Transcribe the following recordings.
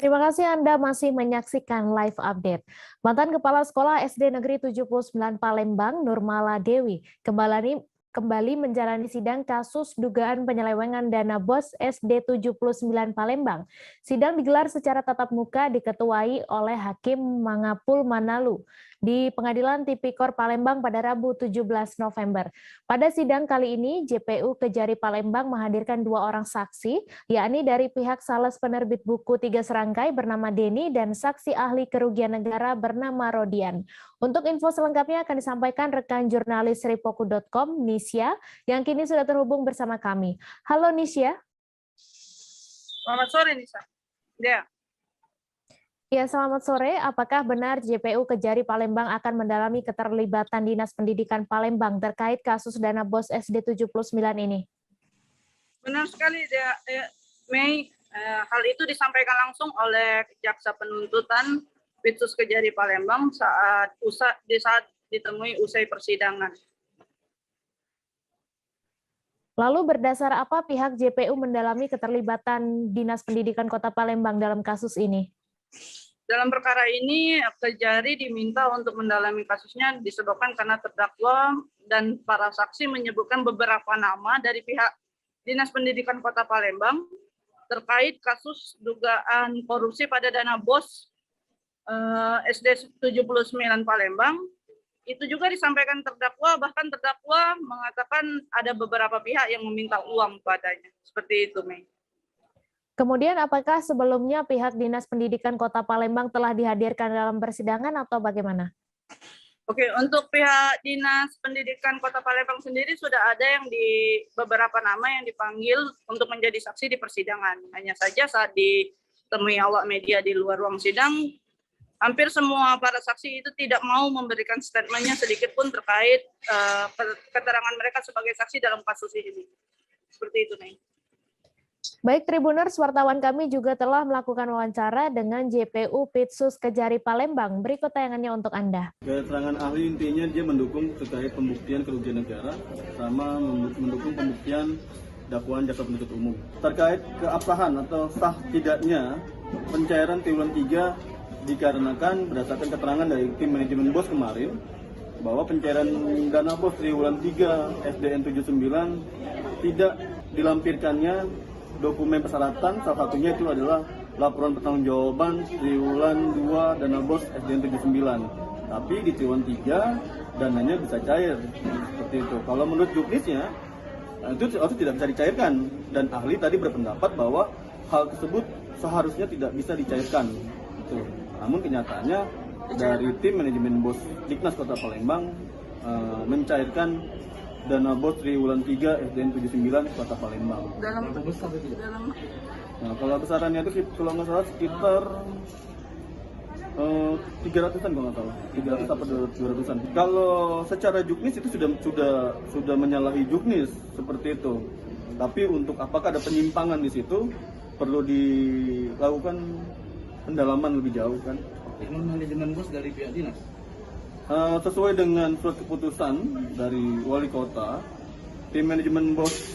Terima kasih Anda masih menyaksikan live update. Mantan Kepala Sekolah SD Negeri 79 Palembang, Nurmala Dewi, kembali menjalani sidang kasus dugaan penyelewengan dana BOS SD 79 Palembang. Sidang digelar secara tatap muka diketuai oleh Hakim Mangapul Manalu di Pengadilan Tipikor Palembang pada Rabu 17 November. Pada sidang kali ini, JPU Kejari Palembang menghadirkan 2 orang saksi, yakni dari pihak sales penerbit buku 3 serangkai bernama Denny dan saksi ahli kerugian negara bernama Rodian. Untuk info selengkapnya akan disampaikan rekan jurnalis ripoku.com, Nisya, yang kini sudah terhubung bersama kami. Halo Nisya. Selamat sore Nisa. Ya, selamat sore. Apakah benar JPU Kejari Palembang akan mendalami keterlibatan Dinas Pendidikan Palembang terkait kasus dana BOS SD 79 ini? Benar sekali, Mei. Hal itu disampaikan langsung oleh Jaksa Penuntutan Pitsus Kejari Palembang saat ditemui usai persidangan. Lalu berdasar apa pihak JPU mendalami keterlibatan Dinas Pendidikan Kota Palembang dalam kasus ini? Dalam perkara ini, Kejari diminta untuk mendalami kasusnya disebabkan karena terdakwa dan para saksi menyebutkan beberapa nama dari pihak Dinas Pendidikan Kota Palembang terkait kasus dugaan korupsi pada dana BOS SD 79 Palembang. Itu juga disampaikan terdakwa, bahkan terdakwa mengatakan ada beberapa pihak yang meminta uang padanya. Seperti itu, Mei. Kemudian apakah sebelumnya pihak Dinas Pendidikan Kota Palembang telah dihadirkan dalam persidangan atau bagaimana? Oke, untuk pihak Dinas Pendidikan Kota Palembang sendiri sudah ada yang di beberapa nama yang dipanggil untuk menjadi saksi di persidangan. Hanya saja saat ditemui awak media di luar ruang sidang, hampir semua para saksi itu tidak mau memberikan statementnya sedikit pun terkait keterangan mereka sebagai saksi dalam kasus ini. Seperti itu, Nih. Baik, Tribuners, wartawan kami juga telah melakukan wawancara dengan JPU Pitsus Kejari Palembang. Berikut tayangannya untuk Anda. Keterangan ahli intinya dia mendukung terkait pembuktian kerugian negara sama mendukung pembuktian dakwaan jaksa penuntut umum. Terkait keabsahan atau sah tidaknya pencairan triwulan 3 dikarenakan berdasarkan keterangan dari tim manajemen BOS kemarin bahwa pencairan dana BOS triwulan 3 SDN 79 tidak dilampirkannya dokumen persyaratan, salah satunya itu adalah laporan pertanggungjawaban triwulan 2 dana BOS SDN 79. Tapi di triwulan 3 dananya bisa cair seperti itu. Kalau menurut juknisnya itu tidak bisa dicairkan, dan ahli tadi berpendapat bahwa hal tersebut seharusnya tidak bisa dicairkan. Itu. Namun kenyataannya dari tim manajemen BOS Diknas Kota Palembang mencairkan dana BOS triwulan 3 SDN 79 Kota Palembang. Nah, kalau besarannya itu kalau nggak salah sekitar 300-an kalau nggak salah, 300 atau 200-an. Kalau secara juknis itu sudah menyalahi juknis seperti itu. Tapi untuk apakah ada penyimpangan di situ perlu dilakukan pendalaman lebih jauh kan. Emang manajemen BOS dari pihak dinas? Sesuai dengan surat keputusan dari wali kota, tim manajemen BOS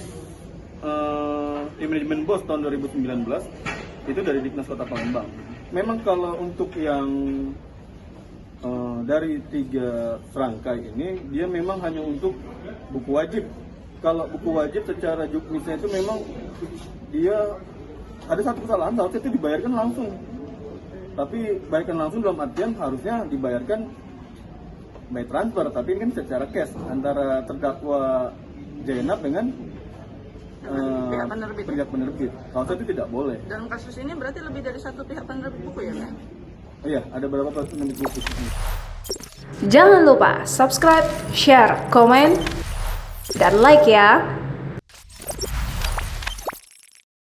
tahun 2019 itu dari Diknas Kota Palembang. Memang kalau untuk yang dari 3 serangkai ini, dia memang hanya untuk buku wajib. Kalau buku wajib secara juknisnya itu memang dia ada satu kesalahan, harusnya itu dibayarkan langsung. Tapi bayarkan langsung dalam artian harusnya dibayarkan by transfer, tapi ini kan secara cash antara terdakwa Jainab dengan pihak penerbit. Kalau itu tidak boleh. Dalam kasus ini berarti lebih dari satu pihak penerbit buku ya, Pak? Iya, ada beberapa penerbit buku. Jangan lupa subscribe, share, komen, dan like ya.